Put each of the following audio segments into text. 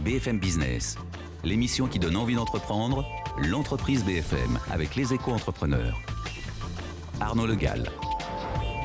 BFM Business, l'émission qui donne envie d'entreprendre, l'entreprise BFM, avec les éco-entrepreneurs. Arnaud Le Gall.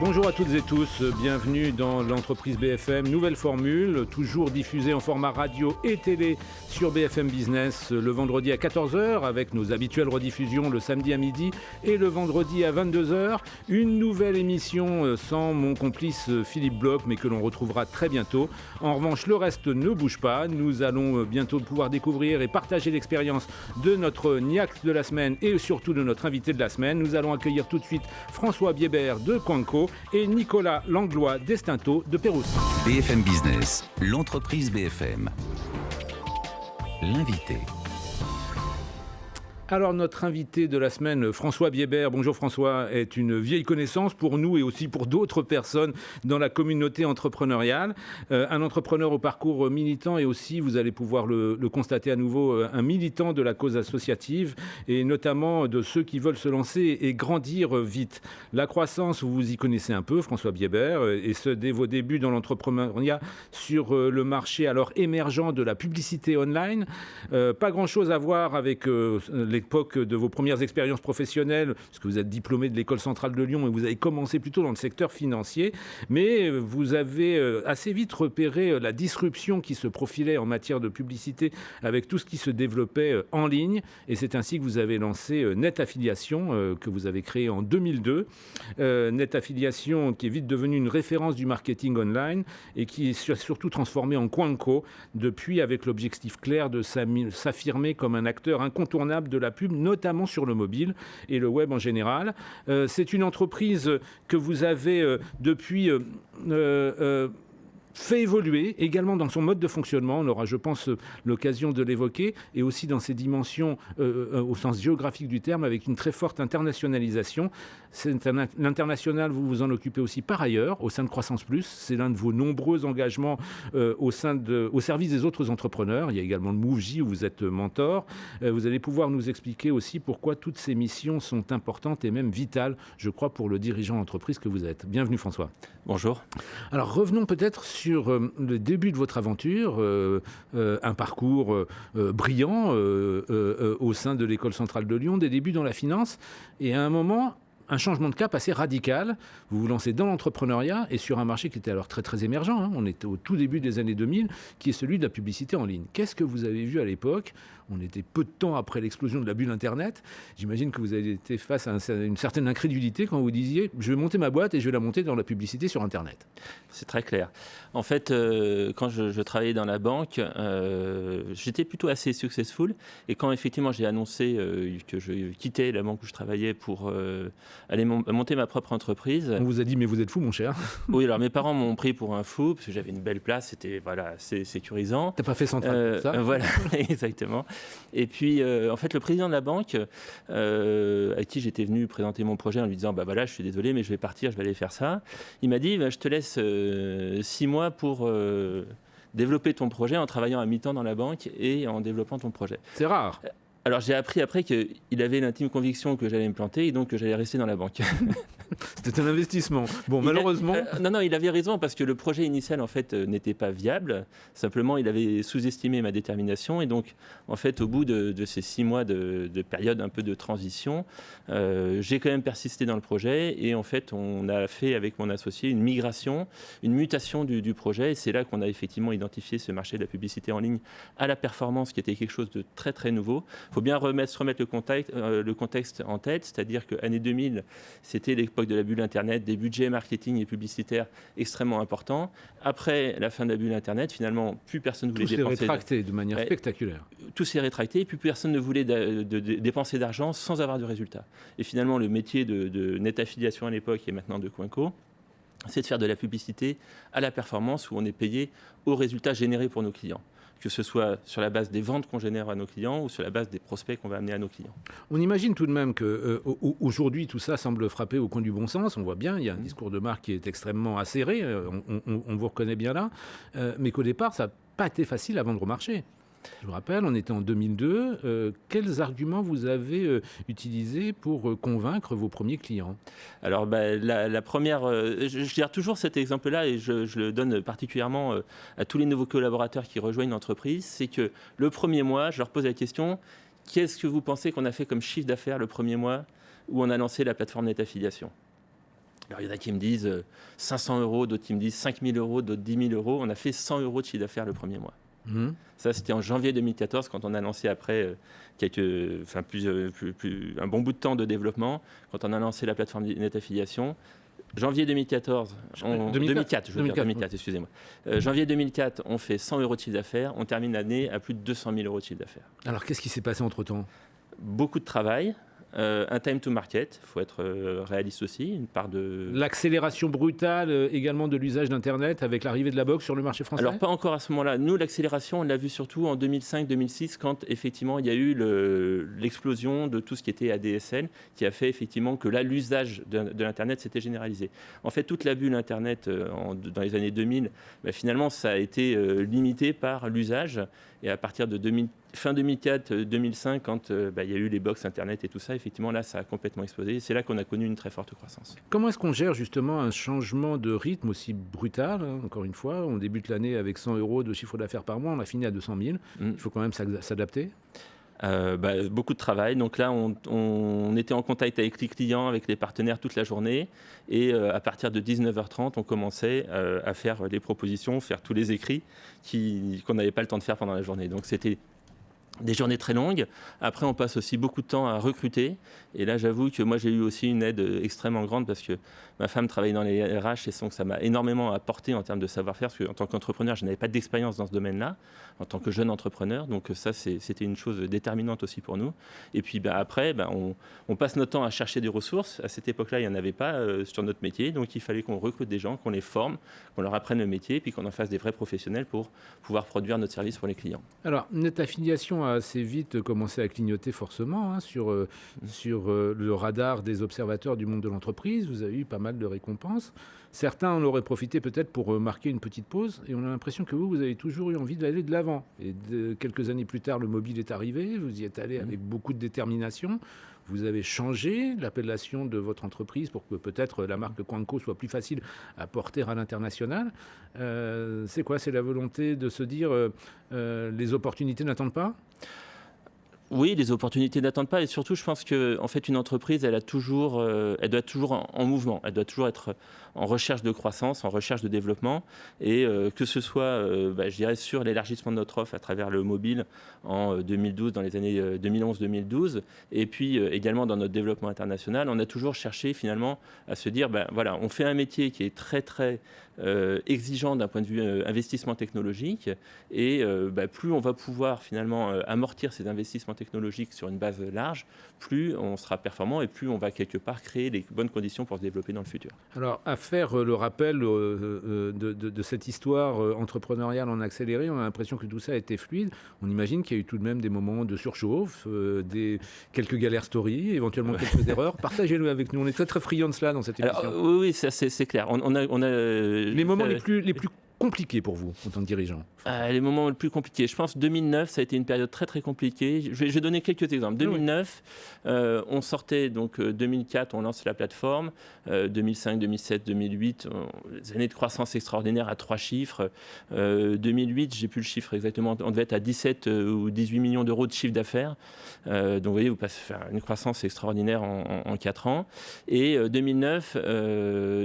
Bonjour à toutes et tous, bienvenue dans l'entreprise BFM, nouvelle formule, toujours diffusée en format radio et télé sur BFM Business le vendredi à 14h avec nos habituelles rediffusions le samedi à midi et le vendredi à 22h. Une nouvelle émission sans mon complice Philippe Bloch mais que l'on retrouvera très bientôt. En revanche, le reste ne bouge pas, nous allons bientôt pouvoir découvrir et partager l'expérience de notre niaque de la semaine et surtout de notre invité de la semaine. Nous allons accueillir tout de suite François Biébert de Coinco et Nicolas Langlois d'Estinto de Pérouse. BFM Business, l'entreprise BFM. L'invité. Alors notre invité de la semaine, François Biébert, bonjour François, est une vieille connaissance pour nous et aussi pour d'autres personnes dans la communauté entrepreneuriale. Un entrepreneur au parcours militant et aussi, vous allez pouvoir le constater à nouveau, un militant de la cause associative et notamment de ceux qui veulent se lancer et grandir vite. La croissance, vous y connaissez un peu, François Biébert, et ce dès vos débuts dans l'entrepreneuriat sur le marché alors émergent de la publicité online. Pas grand-chose à voir avec l'époque de vos premières expériences professionnelles, parce que vous êtes diplômé de l'École centrale de Lyon et vous avez commencé plutôt dans le secteur financier, mais vous avez assez vite repéré la disruption qui se profilait en matière de publicité avec tout ce qui se développait en ligne, et c'est ainsi que vous avez lancé Net Affiliation, que vous avez créé en 2002. Net Affiliation qui est vite devenue une référence du marketing online et qui est surtout transformé en Coinco depuis, avec l'objectif clair de s'affirmer comme un acteur incontournable de la pub, notamment sur le mobile et le web en général. C'est une entreprise que vous avez depuis fait évoluer également dans son mode de fonctionnement. On aura, je pense, l'occasion de l'évoquer, et aussi dans ses dimensions au sens géographique du terme, avec une très forte internationalisation. L'international, vous vous en occupez aussi par ailleurs, au sein de Croissance Plus. C'est l'un de vos nombreux engagements au service des autres entrepreneurs. Il y a également le MoveJ où vous êtes mentor. Vous allez pouvoir nous expliquer aussi pourquoi toutes ces missions sont importantes et même vitales, je crois, pour le dirigeant d'entreprise que vous êtes. Bienvenue François. Bonjour. Alors revenons peut-être sur le début de votre aventure, un parcours brillant au sein de l'École centrale de Lyon, des débuts dans la finance, et à un moment, un changement de cap assez radical. Vous vous lancez dans l'entrepreneuriat et sur un marché qui était alors très très émergent, hein. On était au tout début des années 2000, qui est celui de la publicité en ligne. Qu'est-ce que vous avez vu à l'époque ? On était peu de temps après l'explosion de la bulle Internet. J'imagine que vous avez été face à une certaine incrédulité quand vous disiez « je vais monter ma boîte et je vais la monter dans la publicité sur Internet ». C'est très clair. En fait, quand je travaillais dans la banque, j'étais plutôt assez successful. Et quand effectivement j'ai annoncé que je quittais la banque où je travaillais pour aller monter ma propre entreprise. On vous a dit « mais vous êtes fou mon cher ». Oui, alors mes parents m'ont pris pour un fou, parce que j'avais une belle place, c'était assez sécurisant. T'as pas fait central pour ça. Voilà, exactement. Et puis, en fait, le président de la banque, à qui j'étais venu présenter mon projet en lui disant « voilà, je suis désolé, mais je vais partir, je vais aller faire ça », il m'a dit « je te laisse 6 mois pour développer ton projet en travaillant à mi-temps dans la banque et en développant ton projet ». C'est rare. Alors j'ai appris après qu'il avait l'intime conviction que j'allais me planter et donc que j'allais rester dans la banque. C'était un investissement. Bon, malheureusement... Non, il avait raison parce que le projet initial en fait n'était pas viable. Simplement, il avait sous-estimé ma détermination et donc en fait au bout de ces 6 mois de période un peu de transition, j'ai quand même persisté dans le projet et en fait on a fait avec mon associé une migration, une mutation du projet et c'est là qu'on a effectivement identifié ce marché de la publicité en ligne à la performance qui était quelque chose de très très nouveau. Il faut bien remettre le contexte en tête, c'est-à-dire que l'année 2000, c'était l'époque de la bulle Internet, des budgets marketing et publicitaires extrêmement importants. Après la fin de la bulle Internet, finalement, plus personne ne voulait dépenser. Tout s'est rétracté de manière spectaculaire. Tout s'est rétracté et plus personne ne voulait dépenser d'argent sans avoir de résultats. Et finalement, le métier de Net Affiliation à l'époque et maintenant de Coinco, c'est de faire de la publicité à la performance où on est payé aux résultats générés pour nos clients, que ce soit sur la base des ventes qu'on génère à nos clients ou sur la base des prospects qu'on va amener à nos clients. On imagine tout de même qu'aujourd'hui, tout ça semble frapper au coin du bon sens. On voit bien, il y a un discours de marque qui est extrêmement acéré, on vous reconnaît bien là, mais qu'au départ, ça n'a pas été facile à vendre au marché. Je vous rappelle, on était en 2002. Quels arguments vous avez utilisés pour convaincre vos premiers clients ? Alors, la première, je garde toujours cet exemple-là et je le donne particulièrement à tous les nouveaux collaborateurs qui rejoignent l'entreprise. C'est que le premier mois, je leur pose la question, qu'est-ce que vous pensez qu'on a fait comme chiffre d'affaires le premier mois où on a lancé la plateforme NetAffiliation ? Alors, il y en a qui me disent 500 €, d'autres qui me disent 5 000 €, d'autres 10 000 €. On a fait 100 € de chiffre d'affaires le premier mois. Ça, c'était en janvier 2014, quand on a lancé après un bon bout de temps de développement, quand on a lancé la plateforme NetAffiliation. Janvier 2014, 2004, excusez-moi. Janvier 2004, on fait 100 € de chiffre d'affaires, on termine l'année à plus de 200 000 € de chiffre d'affaires. Alors, qu'est-ce qui s'est passé entre-temps ? Beaucoup de travail. Un time to market, il faut être réaliste aussi, une part de... L'accélération brutale également de l'usage d'Internet avec l'arrivée de la box sur le marché français ? Alors pas encore à ce moment-là. Nous, l'accélération, on l'a vu surtout en 2005-2006 quand effectivement il y a eu l'explosion de tout ce qui était ADSL qui a fait effectivement que là, l'usage de l'Internet s'était généralisé. En fait, toute la bulle Internet dans les années 2000, finalement, ça a été limité par l'usage. Et à partir de fin 2004-2005, quand il y a eu les box Internet et tout ça, effectivement, là, ça a complètement explosé. Et c'est là qu'on a connu une très forte croissance. Comment est-ce qu'on gère justement un changement de rythme aussi brutal ? Encore une fois, on débute l'année avec 100 € de chiffre d'affaires par mois, on a fini à 200 000. Il faut quand même s'adapter. Beaucoup de travail. Donc là, on était en contact avec les clients, avec les partenaires toute la journée. Et à partir de 19h30, on commençait à faire les propositions, faire tous les écrits qu'on n'avait pas le temps de faire pendant la journée. Donc c'était des journées très longues. Après, on passe aussi beaucoup de temps à recruter. Et là, j'avoue que moi, j'ai eu aussi une aide extrêmement grande parce que ma femme travaille dans les RH et donc ça m'a énormément apporté en termes de savoir-faire. Parce qu'en tant qu'entrepreneur, je n'avais pas d'expérience dans ce domaine-là, en tant que jeune entrepreneur. Donc ça, c'était une chose déterminante aussi pour nous. Et puis après, on passe notre temps à chercher des ressources. À cette époque-là, il n'y en avait pas sur notre métier. Donc il fallait qu'on recrute des gens, qu'on les forme, qu'on leur apprenne le métier, puis qu'on en fasse des vrais professionnels pour pouvoir produire notre service pour les clients. Alors, NetAffiliation a assez vite commencé à clignoter forcément sur le radar des observateurs du monde de l'entreprise. Vous avez eu pas mal de récompenses. Certains en auraient profité peut-être pour marquer une petite pause. Et on a l'impression que vous avez toujours eu envie d'aller de l'avant. Et quelques années plus tard, le mobile est arrivé. Vous y êtes allé avec beaucoup de détermination. Vous avez changé l'appellation de votre entreprise pour que peut-être la marque Quanco soit plus facile à porter à l'international. C'est quoi ? C'est la volonté de se dire les opportunités n'attendent pas ? Oui, les opportunités n'attendent pas et surtout, je pense qu'en fait, une entreprise, elle doit être toujours en mouvement, elle doit toujours être en recherche de croissance, en recherche de développement et que ce soit, je dirais, sur l'élargissement de notre offre à travers le mobile en 2012, dans les années 2011-2012 et puis également dans notre développement international, on a toujours cherché finalement à se dire, on fait un métier qui est très très exigeant d'un point de vue investissement technologique et plus on va pouvoir finalement amortir ces investissements technologiques sur une base large, plus on sera performant et plus on va quelque part créer les bonnes conditions pour se développer dans le futur. Alors, à faire le rappel de cette histoire entrepreneuriale en accéléré, on a l'impression que tout ça a été fluide. On imagine qu'il y a eu tout de même des moments de surchauffe, quelques galères stories, éventuellement quelques erreurs. Partagez-le avec nous. On est très très friands de cela dans cette émission. Alors, oui, c'est clair. On a les moments les plus compliqués pour vous en tant que dirigeant? Les moments les plus compliqués. Je pense que 2009, ça a été une période très très compliquée. Je vais donner quelques exemples. 2009, on sortait, donc 2004, on lance la plateforme. 2005, 2007, 2008, des années de croissance extraordinaire à 3 chiffres. 2008, j'ai plus le chiffre exactement, on devait être à 17 ou 18 millions d'euros de chiffre d'affaires. Donc vous voyez, vous passez faire une croissance extraordinaire en 4 ans. Et 2009,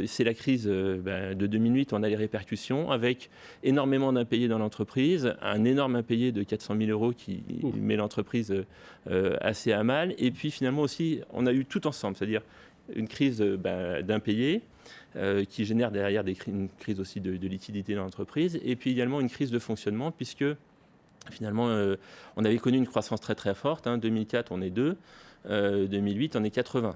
c'est la crise de 2008, on a les répercussions avec énormément d'impayés dans l'entreprise, un énorme impayé de 400 000 euros qui met l'entreprise assez à mal. Et puis finalement aussi, on a eu tout ensemble, c'est-à-dire une crise d'impayés qui génère derrière une crise aussi de liquidité dans l'entreprise, et puis également une crise de fonctionnement, puisque finalement, on avait connu une croissance très très forte. 2004, on est 2. 2008, on est 80.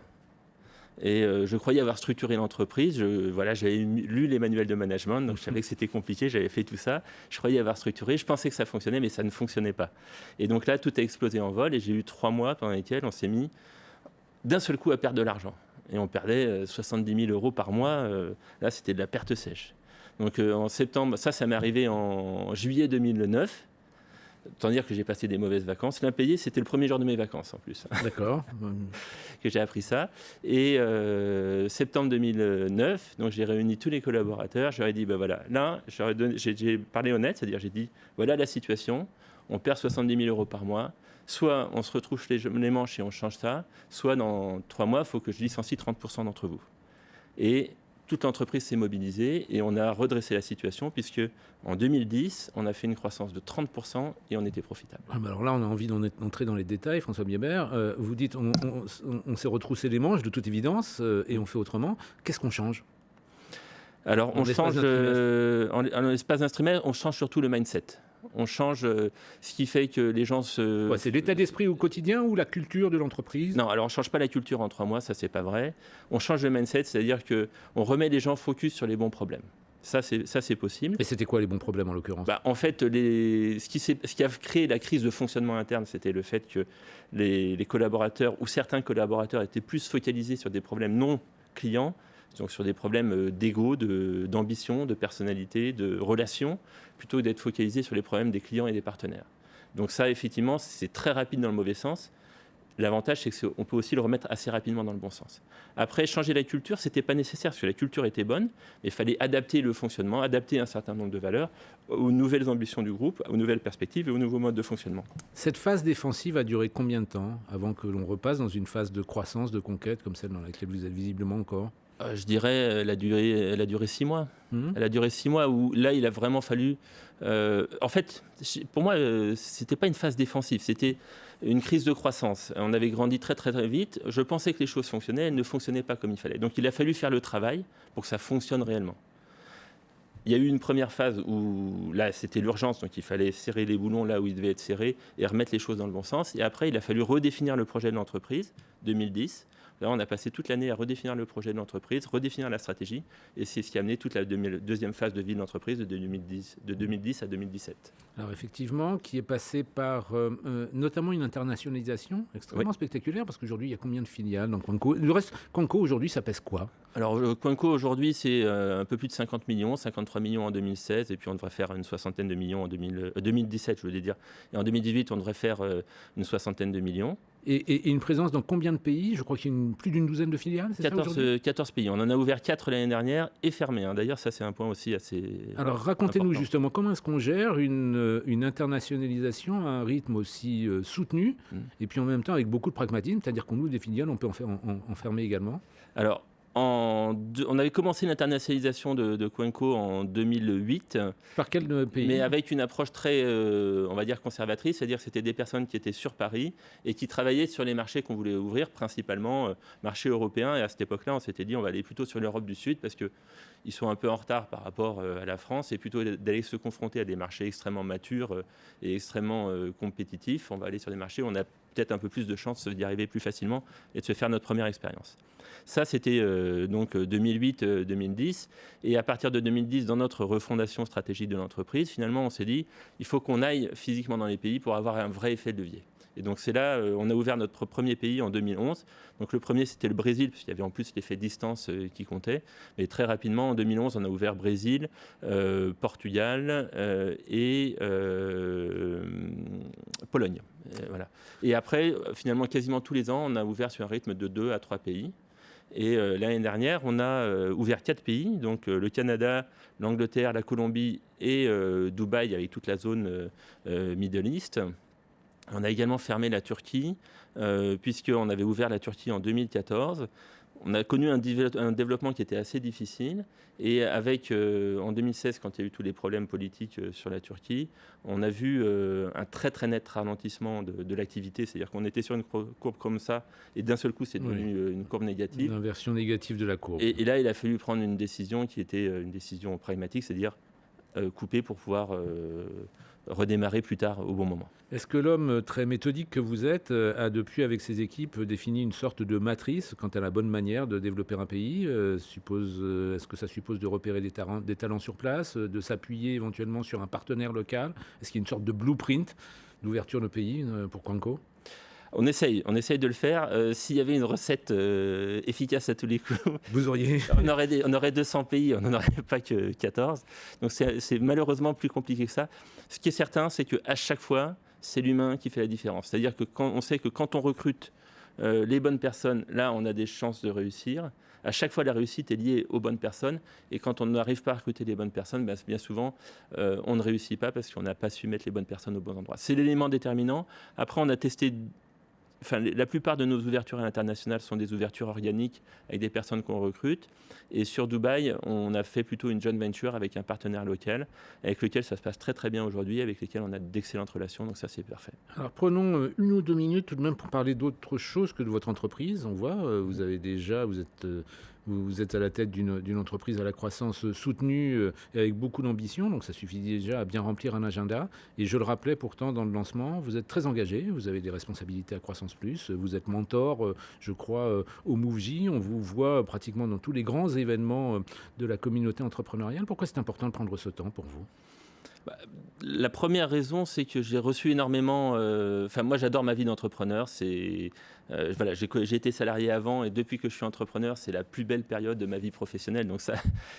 Et je croyais avoir structuré l'entreprise. J'avais lu les manuels de management, donc je savais que c'était compliqué, j'avais fait tout ça. Je croyais avoir structuré, je pensais que ça fonctionnait, mais ça ne fonctionnait pas. Et donc là, tout a explosé en vol, et j'ai eu 3 mois pendant lesquels on s'est mis d'un seul coup à perdre de l'argent. Et on perdait 70 000 euros par mois. Là, c'était de la perte sèche. Donc en septembre, ça m'est arrivé en juillet 2009. Autant dire que j'ai passé des mauvaises vacances. L'impayé, c'était le premier jour de mes vacances en plus. D'accord. Que j'ai appris ça. Et septembre 2009, donc j'ai réuni tous les collaborateurs. Je leur ai dit, ben voilà, là, j'ai parlé honnête, c'est-à-dire j'ai dit, voilà la situation, on perd 70 000 euros par mois. Soit on se retrouve les manches et on change ça, soit dans 3 mois, il faut que je licencie 30% d'entre vous. Et toute l'entreprise s'est mobilisée et on a redressé la situation puisque en 2010, on a fait une croissance de 30% et on était profitable. Ah bah alors là, on a envie d'entrer dans les détails, François Biebert. Vous dites, on s'est retroussé les manches de toute évidence et on fait autrement. Qu'est-ce qu'on change ? Alors, on change, en l'espace d'un trimestre, on change surtout le mindset. On change ce qui fait que les gens se... Ouais, c'est l'état d'esprit au quotidien ou la culture de l'entreprise ? Non, alors on ne change pas la culture en 3 mois, ça c'est pas vrai. On change le mindset, c'est-à-dire qu'on remet les gens focus sur les bons problèmes. Ça c'est possible. Et c'était quoi les bons problèmes en l'occurrence ? En fait, ce qui a créé la crise de fonctionnement interne, c'était le fait que les collaborateurs ou certains collaborateurs étaient plus focalisés sur des problèmes non clients, donc sur des problèmes d'ego, d'ambition, de personnalité, de relations, plutôt que d'être focalisés sur les problèmes des clients et des partenaires. Donc ça, effectivement, c'est très rapide dans le mauvais sens. L'avantage, c'est qu'on peut aussi le remettre assez rapidement dans le bon sens. Après, changer la culture, ce n'était pas nécessaire, parce que la culture était bonne, mais il fallait adapter le fonctionnement, adapter un certain nombre de valeurs aux nouvelles ambitions du groupe, aux nouvelles perspectives et aux nouveaux modes de fonctionnement. Cette phase défensive a duré combien de temps avant que l'on repasse dans une phase de croissance, de conquête, comme celle dans laquelle vous êtes visiblement encore ? Je dirais, elle a duré 6 mois. Elle a duré 6 mois où là, il a vraiment fallu... en fait, pour moi, c'était pas une phase défensive, c'était une crise de croissance. On avait grandi très, très, très vite. Je pensais que les choses fonctionnaient, elles ne fonctionnaient pas comme il fallait. Donc, il a fallu faire le travail pour que ça fonctionne réellement. Il y a eu une première phase où, là, c'était l'urgence, donc il fallait serrer les boulons là où ils devaient être serrés et remettre les choses dans le bon sens. Et après, il a fallu redéfinir le projet de l'entreprise, 2010. Là, on a passé toute l'année à redéfinir le projet de l'entreprise, redéfinir la stratégie, et c'est ce qui a amené toute la deuxième phase de vie de l'entreprise de 2010 à 2017. Alors effectivement, qui est passé par notamment une internationalisation extrêmement spectaculaire, parce qu'aujourd'hui, il y a combien de filiales dans Quanco ? Du reste, Quanco, aujourd'hui, ça pèse quoi ? Alors, Quanco, aujourd'hui, c'est un peu plus de 50 millions, 53 millions en 2016, et puis on devrait faire une soixantaine de millions en 2017, je voulais dire. Et en 2018, on devrait faire une soixantaine de millions. Et une présence dans combien de pays ? Je crois qu'il y a plus d'une douzaine de filiales, c'est 14 pays. On en a ouvert 4 l'année dernière et fermé. D'ailleurs, ça, c'est un point aussi assez Alors, racontez-nous important. justement, comment est-ce qu'on gère une internationalisation à un rythme aussi soutenu, et puis en même temps avec beaucoup de pragmatisme, c'est-à-dire qu'on ouvre des filiales, on peut en fermer également ? Alors, on avait commencé l'internationalisation de Quanco en 2008. Par quel pays ? Mais avec une approche très, on va dire, conservatrice, c'est-à-dire que c'était des personnes qui étaient sur Paris et qui travaillaient sur les marchés qu'on voulait ouvrir, principalement marché européen. Et à cette époque-là, on s'était dit on va aller plutôt sur l'Europe du Sud parce qu'ils sont un peu en retard par rapport à la France, et plutôt d'aller se confronter à des marchés extrêmement matures et extrêmement compétitifs. On va aller sur des marchés où on a peut-être un peu plus de chances d'y arriver plus facilement et de se faire notre première expérience. Ça, c'était donc 2008-2010. Et à partir de 2010, dans notre refondation stratégique de l'entreprise, finalement, on s'est dit il faut qu'on aille physiquement dans les pays pour avoir un vrai effet de levier. Et donc, c'est là, on a ouvert notre premier pays en 2011. Donc, le premier, c'était le Brésil, puisqu'il y avait en plus l'effet distance qui comptait. Mais très rapidement, en 2011, on a ouvert Brésil, Portugal et Pologne. Voilà. Et après, finalement, quasiment tous les ans, on a ouvert sur un rythme de 2 à 3 pays. Et l'année dernière, on a ouvert 4 pays, donc le Canada, l'Angleterre, la Colombie et Dubaï avec toute la zone Middle East. On a également fermé la Turquie, puisqu'on avait ouvert la Turquie en 2014. On a connu un développement qui était assez difficile. Et avec, en 2016, quand il y a eu tous les problèmes politiques sur la Turquie, on a vu un très très net ralentissement de l'activité. C'est-à-dire qu'on était sur une courbe comme ça, et d'un seul coup, c'est devenu une courbe négative. Une inversion négative de la courbe. Et là, il a fallu prendre une décision qui était une décision pragmatique, c'est-à-dire couper pour pouvoir redémarrer plus tard au bon moment. Est-ce que l'homme très méthodique que vous êtes a depuis avec ses équipes défini une sorte de matrice quant à la bonne manière de développer un pays ? Est-ce que ça suppose de repérer des talents sur place, de s'appuyer éventuellement sur un partenaire local ? Est-ce qu'il y a une sorte de blueprint d'ouverture de pays pour Quanco ? On essaye de le faire. S'il y avait une recette efficace à tous les coups, vous auriez... on aurait 200 pays, on n'en aurait pas que 14. Donc c'est malheureusement plus compliqué que ça. Ce qui est certain, c'est qu'à chaque fois, c'est l'humain qui fait la différence. C'est-à-dire que on sait que quand on recrute les bonnes personnes, là, on a des chances de réussir. À chaque fois, la réussite est liée aux bonnes personnes. Et quand on n'arrive pas à recruter les bonnes personnes, bien souvent, on ne réussit pas parce qu'on n'a pas su mettre les bonnes personnes au bon endroit. C'est l'élément déterminant. Après, on a testé... la plupart de nos ouvertures à l'international sont des ouvertures organiques avec des personnes qu'on recrute. Et sur Dubaï, on a fait plutôt une joint venture avec un partenaire local, avec lequel ça se passe très très bien aujourd'hui, avec lesquels on a d'excellentes relations. Donc ça, c'est parfait. Alors prenons 1 ou 2 minutes tout de même pour parler d'autre chose que de votre entreprise. On voit, vous êtes à la tête d'une entreprise à la croissance soutenue et avec beaucoup d'ambition, donc ça suffit déjà à bien remplir un agenda. Et je le rappelais pourtant dans le lancement, vous êtes très engagé, vous avez des responsabilités à Croissance Plus, vous êtes mentor, je crois, au MoveJ, on vous voit pratiquement dans tous les grands événements de la communauté entrepreneuriale. Pourquoi c'est important de prendre ce temps pour vous ? La première raison, c'est que j'ai reçu énormément... moi, j'adore ma vie d'entrepreneur. J'ai été salarié avant et depuis que je suis entrepreneur, c'est la plus belle période de ma vie professionnelle. Donc ça,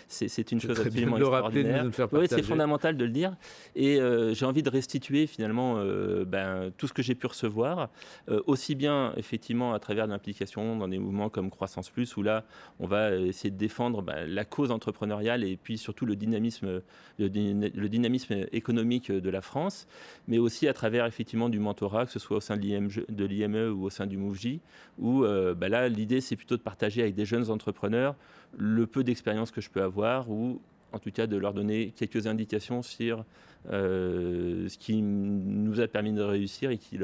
c'est une chose absolument extraordinaire. Oui, c'est fondamental de le dire. Et j'ai envie de restituer finalement tout ce que j'ai pu recevoir, aussi bien effectivement à travers l'implication dans des mouvements comme Croissance Plus, où là, on va essayer de défendre la cause entrepreneuriale et puis surtout le dynamisme économique de la France, mais aussi à travers effectivement du mentorat, que ce soit au sein de l'IME ou au sein du MoveJ, où là, l'idée, c'est plutôt de partager avec des jeunes entrepreneurs le peu d'expérience que je peux avoir, ou en tout cas de leur donner quelques indications sur ce qui nous a permis de réussir et qui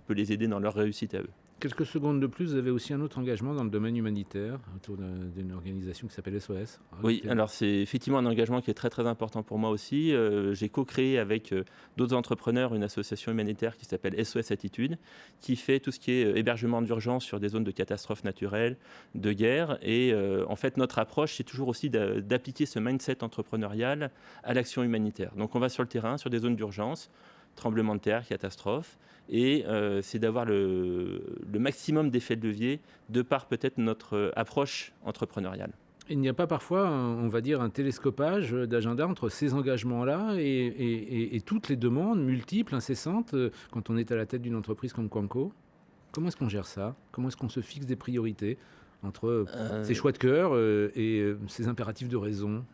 peut les aider dans leur réussite à eux. Quelques secondes de plus, vous avez aussi un autre engagement dans le domaine humanitaire autour d'une organisation qui s'appelle SOS. Oui, alors c'est effectivement un engagement qui est très très important pour moi aussi. J'ai co-créé avec d'autres entrepreneurs une association humanitaire qui s'appelle SOS Attitude, qui fait tout ce qui est hébergement d'urgence sur des zones de catastrophes naturelles, de guerre. Et en fait, notre approche, c'est toujours aussi d'appliquer ce mindset entrepreneurial à l'action humanitaire. Donc on va sur le terrain, sur des zones d'urgence, tremblements de terre, catastrophes, et c'est d'avoir le maximum d'effets de levier de par peut-être notre approche entrepreneuriale. Il n'y a pas parfois, on va dire, un télescopage d'agenda entre ces engagements-là et toutes les demandes multiples, incessantes, quand on est à la tête d'une entreprise comme Quanco ? Comment est-ce qu'on gère ça ? Comment est-ce qu'on se fixe des priorités entre ces choix de cœur et ces impératifs de raison ?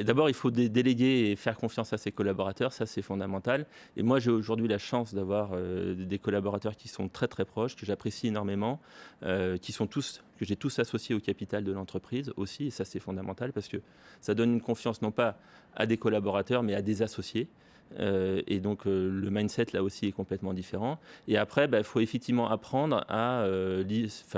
D'abord, il faut déléguer et faire confiance à ses collaborateurs, ça c'est fondamental. Et moi, j'ai aujourd'hui la chance d'avoir des collaborateurs qui sont très très proches, que j'apprécie énormément, que j'ai tous associés au capital de l'entreprise aussi. Et ça c'est fondamental parce que ça donne une confiance non pas à des collaborateurs mais à des associés. Et donc le mindset là aussi est complètement différent. Et après, il faut effectivement apprendre à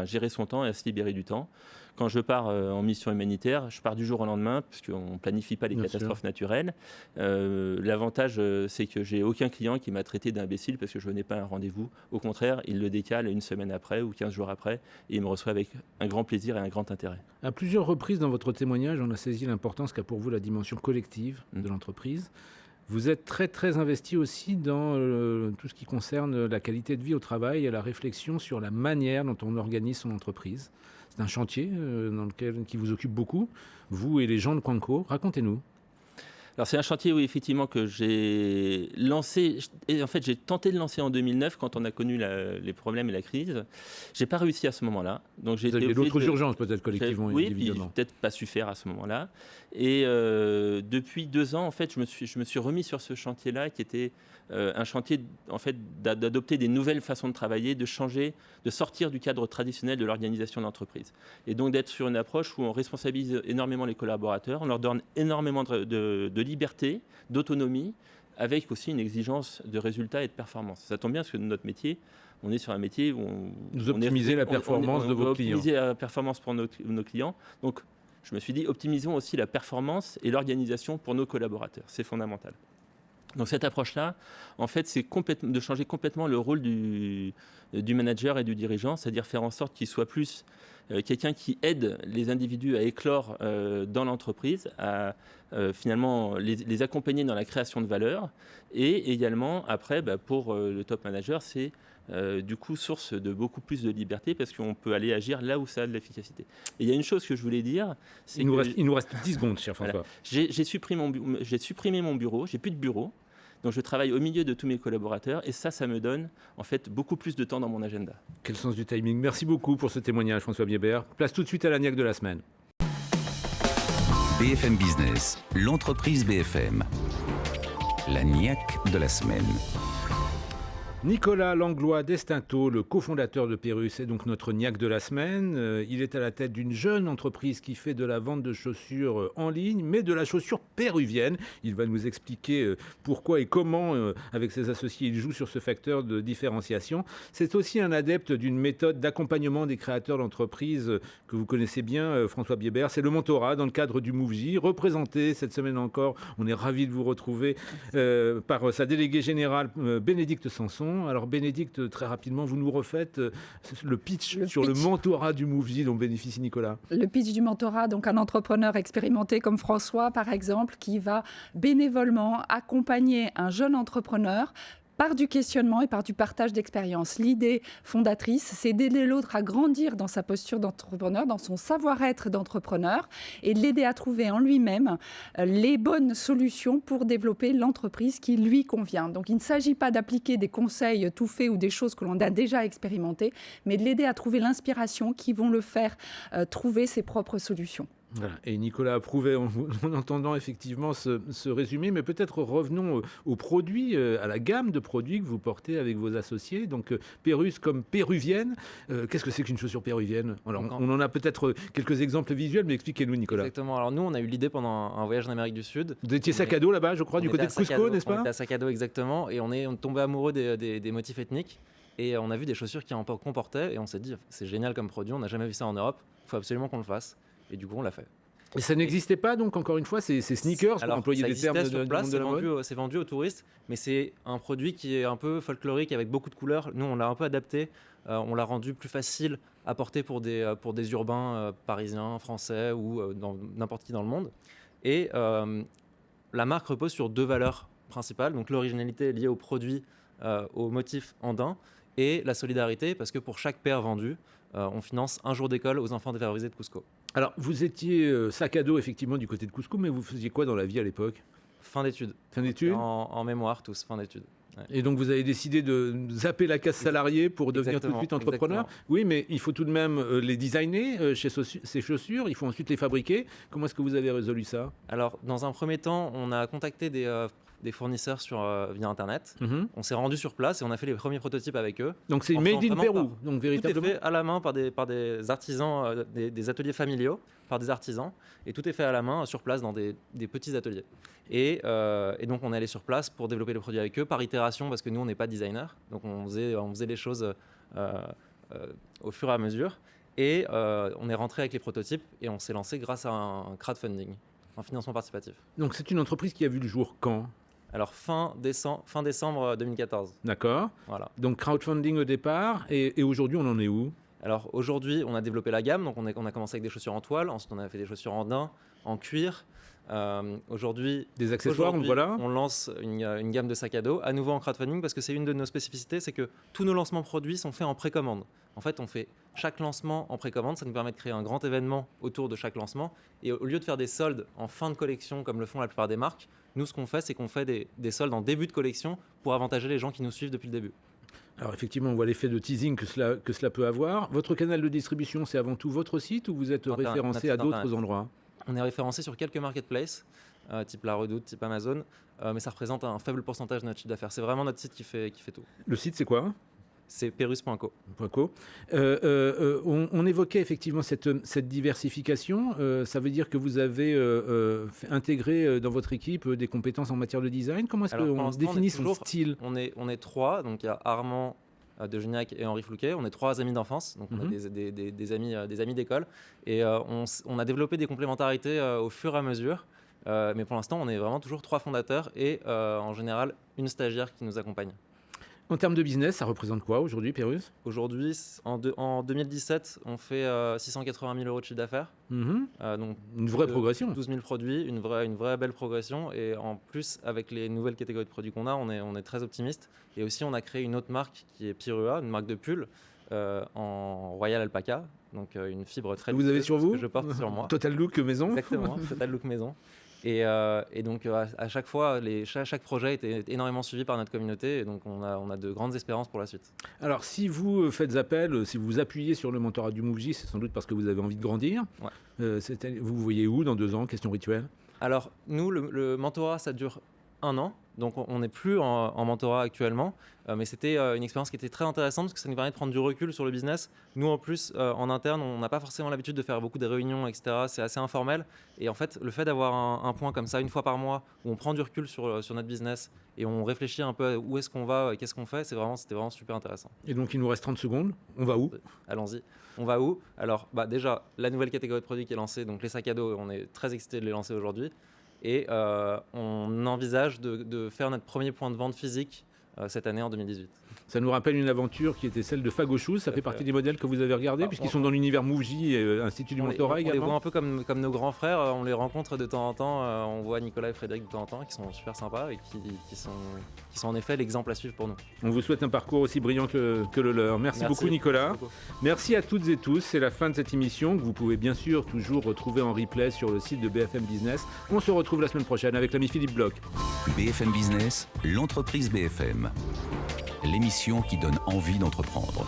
gérer son temps et à se libérer du temps. Quand je pars en mission humanitaire, je pars du jour au lendemain, puisqu'on ne planifie pas les catastrophes naturelles. L'avantage, c'est que j'ai aucun client qui m'a traité d'imbécile parce que je ne venais pas à un rendez-vous. Au contraire, il le décale une semaine après ou 15 jours après, et il me reçoit avec un grand plaisir et un grand intérêt. À plusieurs reprises dans votre témoignage, on a saisi l'importance qu'a pour vous la dimension collective de l'entreprise. Vous êtes très très investi aussi dans tout ce qui concerne la qualité de vie au travail et la réflexion sur la manière dont on organise son entreprise. C'est un chantier qui vous occupe beaucoup, vous et les gens de Quanco. Racontez-nous. Alors c'est un chantier, oui, effectivement, que j'ai lancé. Et en fait, j'ai tenté de lancer en 2009 quand on a connu les problèmes et la crise. J'ai pas réussi à ce moment-là. Donc j'ai d'autres urgences peut-être collectivement. Oui, évidemment. Puis peut-être pas su faire à ce moment-là. Et depuis 2 ans, en fait, je me suis remis sur ce chantier-là, qui était un chantier en fait d'adopter des nouvelles façons de travailler, de changer, de sortir du cadre traditionnel de l'organisation d'entreprise. Et donc d'être sur une approche où on responsabilise énormément les collaborateurs, on leur donne énormément de liberté, d'autonomie, avec aussi une exigence de résultats et de performance. Ça tombe bien parce que notre métier, on est sur un métier où vous optimisez la performance de vos clients. Optimiser la performance pour nos clients. Donc, je me suis dit, optimisons aussi la performance et l'organisation pour nos collaborateurs. C'est fondamental. Donc cette approche-là, en fait, c'est de changer complètement le rôle du manager et du dirigeant, c'est-à-dire faire en sorte qu'il soit plus quelqu'un qui aide les individus à éclore dans l'entreprise, à finalement les accompagner dans la création de valeur. Et également, après, pour le top manager, c'est du coup source de beaucoup plus de liberté parce qu'on peut aller agir là où ça a de l'efficacité. Et il y a une chose que je voulais dire, c'est il nous reste 10 secondes, cher François. Voilà. J'ai supprimé mon bureau, j'ai plus de bureau. Donc je travaille au milieu de tous mes collaborateurs et ça me donne en fait beaucoup plus de temps dans mon agenda. Quel sens du timing. Merci beaucoup pour ce témoignage, François Biebert. Place tout de suite à la niaque de la semaine. BFM Business, l'entreprise BFM. La niaque de la semaine. Nicolas Langlois d'Estinto, le cofondateur de Pérus, est donc notre niaque de la semaine. Il est à la tête d'une jeune entreprise qui fait de la vente de chaussures en ligne, mais de la chaussure péruvienne. Il va nous expliquer pourquoi et comment, avec ses associés, il joue sur ce facteur de différenciation. C'est aussi un adepte d'une méthode d'accompagnement des créateurs d'entreprises que vous connaissez bien, François Biebert. C'est le mentorat dans le cadre du MoveJ, représenté cette semaine encore. On est ravis de vous retrouver par sa déléguée générale, Bénédicte Sanson. Alors Bénédicte, très rapidement, vous nous refaites le pitch sur le mentorat du MoveJ dont bénéficie Nicolas. Le pitch du mentorat, donc un entrepreneur expérimenté comme François, par exemple, qui va bénévolement accompagner un jeune entrepreneur par du questionnement et par du partage d'expérience. L'idée fondatrice, c'est d'aider l'autre à grandir dans sa posture d'entrepreneur, dans son savoir-être d'entrepreneur et de l'aider à trouver en lui-même les bonnes solutions pour développer l'entreprise qui lui convient. Donc il ne s'agit pas d'appliquer des conseils tout faits ou des choses que l'on a déjà expérimentées, mais de l'aider à trouver l'inspiration qui vont le faire trouver ses propres solutions. Voilà. Et Nicolas approuvait en entendant effectivement ce résumé, mais peut-être revenons aux produits, à la gamme de produits que vous portez avec vos associés. Donc Pérus comme péruvienne. Qu'est-ce que c'est qu'une chaussure péruvienne? Alors, on en a peut-être quelques exemples visuels, mais expliquez-nous, Nicolas. Exactement. Alors nous, on a eu l'idée pendant un voyage en Amérique du Sud. Vous étiez sac à dos là-bas, je crois, du côté de Cusco, n'est-ce pas? On était à sac à dos, exactement. Et on est tombé amoureux des motifs ethniques. Et on a vu des chaussures qui en comportaient. Et on s'est dit, c'est génial comme produit, on n'a jamais vu ça en Europe. Il faut absolument qu'on le fasse. Et du coup, on l'a fait. Et ça n'existait pas, donc, encore une fois, ces sneakers, pour employer des termes sur place, de la mode. C'est vendu aux touristes, mais c'est un produit qui est un peu folklorique, avec beaucoup de couleurs. Nous, on l'a un peu adapté, on l'a rendu plus facile à porter pour des urbains parisiens, français ou n'importe qui dans le monde. Et la marque repose sur 2 valeurs principales, donc l'originalité liée au produit, au motif andin, et la solidarité, parce que pour chaque paire vendue, on finance un jour d'école aux enfants défavorisés de Cusco. Alors, vous étiez sac à dos, effectivement, du côté de Cusco, mais vous faisiez quoi dans la vie à l'époque? Fin d'études. Fin d'études en mémoire, tous, fin d'études. Ouais. Et donc, vous avez décidé de zapper la case salariée pour devenir tout de suite entrepreneur. Exactement. Oui, mais il faut tout de même les designer chez ces chaussures. Il faut ensuite les fabriquer. Comment est-ce que vous avez résolu ça? Alors, dans un premier temps, on a contacté des fournisseurs via Internet. On s'est rendu sur place et on a fait les premiers prototypes avec eux. Donc, c'est made in Pérou. Donc, véritablement. Tout est fait à la main par des artisans, des ateliers familiaux, par des artisans. Et tout est fait à la main sur place dans des petits ateliers. Et donc, on est allé sur place pour développer les produits avec eux par itération parce que nous, on n'est pas designer. Donc, on faisait les choses au fur et à mesure. Et on est rentré avec les prototypes et on s'est lancé grâce à un crowdfunding, un financement participatif. Donc, c'est une entreprise qui a vu le jour quand? Alors, fin décembre 2014. D'accord. Voilà. Donc, crowdfunding au départ. Et aujourd'hui, on en est où? Alors, aujourd'hui, on a développé la gamme. Donc, on a commencé avec des chaussures en toile. Ensuite, on a fait des chaussures en daim, en cuir. Aujourd'hui, des accessoires, voilà. On lance une gamme de sacs à dos, à nouveau en crowdfunding, parce que c'est une de nos spécificités, c'est que tous nos lancements produits sont faits en précommande. En fait, on fait chaque lancement en précommande, ça nous permet de créer un grand événement autour de chaque lancement. Et au lieu de faire des soldes en fin de collection, comme le font la plupart des marques, nous, ce qu'on fait, c'est qu'on fait des soldes en début de collection pour avantager les gens qui nous suivent depuis le début. Alors effectivement, on voit l'effet de teasing que cela peut avoir. Votre canal de distribution, c'est avant tout votre site ou vous êtes référencé à d'autres endroits? On est référencé sur quelques marketplaces, type La Redoute, type Amazon, mais ça représente un faible pourcentage de notre chiffre d'affaires. C'est vraiment notre site qui fait tout. Le site, c'est quoi? C'est perus.co. On évoquait effectivement cette diversification. Ça veut dire que vous avez intégré dans votre équipe des compétences en matière de design. Comment est-ce qu'on définit son style? On est 3, donc il y a Armand de Gignac et Henri Flouquet. On est 3 amis d'enfance, donc on a des amis d'école. Et on a développé des complémentarités au fur et à mesure. Mais pour l'instant, on est vraiment toujours 3 fondateurs et en général, une stagiaire qui nous accompagne. En termes de business, ça représente quoi aujourd'hui, Pérus? Aujourd'hui, en 2017, on fait 680 000 euros de chiffre d'affaires. Donc une vraie progression. 12 000 produits, une vraie belle progression. Et en plus, avec les nouvelles catégories de produits qu'on a, on est très optimiste. Et aussi, on a créé une autre marque qui est Pirua, une marque de pull en Royal Alpaca. Donc une fibre très Vous avez sur vous? que je porte sur moi. Total Look maison. Exactement, Total Look maison. Et donc à chaque fois, chaque projet était énormément suivi par notre communauté, et donc on a de grandes espérances pour la suite. Alors si vous faites appel, si vous appuyez sur le mentorat du MoveJ, c'est sans doute parce que vous avez envie de grandir. Ouais. Vous voyez où dans 2 ans? Question rituelle. Alors nous, le mentorat, ça dure 1 an, donc on n'est plus en mentorat actuellement, mais c'était une expérience qui était très intéressante parce que ça nous permet de prendre du recul sur le business. Nous en plus, en interne, on n'a pas forcément l'habitude de faire beaucoup de réunions, etc. C'est assez informel, et en fait le fait d'avoir un point comme ça 1 fois par mois où on prend du recul sur notre business et on réfléchit un peu à où est-ce qu'on va, qu'est-ce qu'on fait, c'était vraiment super intéressant. Et donc il nous reste 30 secondes, on va où? Allons-y. On va où? Alors déjà, la nouvelle catégorie de produits qui est lancée, donc les sacs à dos, on est très excités de les lancer aujourd'hui. Et on envisage de faire notre premier point de vente physique cette année en 2018. Ça nous rappelle une aventure qui était celle de Fagochou. Ça fait partie des modèles que vous avez regardés, puisqu'ils sont dans l'univers MoveJ et Institut du Mentorat également. On les voit un peu comme nos grands frères, on les rencontre de temps en temps, on voit Nicolas et Frédéric de temps en temps, qui sont super sympas et qui sont en effet l'exemple à suivre pour nous. On vous souhaite un parcours aussi brillant que le leur. Merci beaucoup Nicolas. Merci beaucoup. Merci à toutes et tous. C'est la fin de cette émission que vous pouvez bien sûr toujours retrouver en replay sur le site de BFM Business. On se retrouve la semaine prochaine avec l'ami Philippe Bloch. BFM Business, l'entreprise BFM. L'émission qui donne envie d'entreprendre.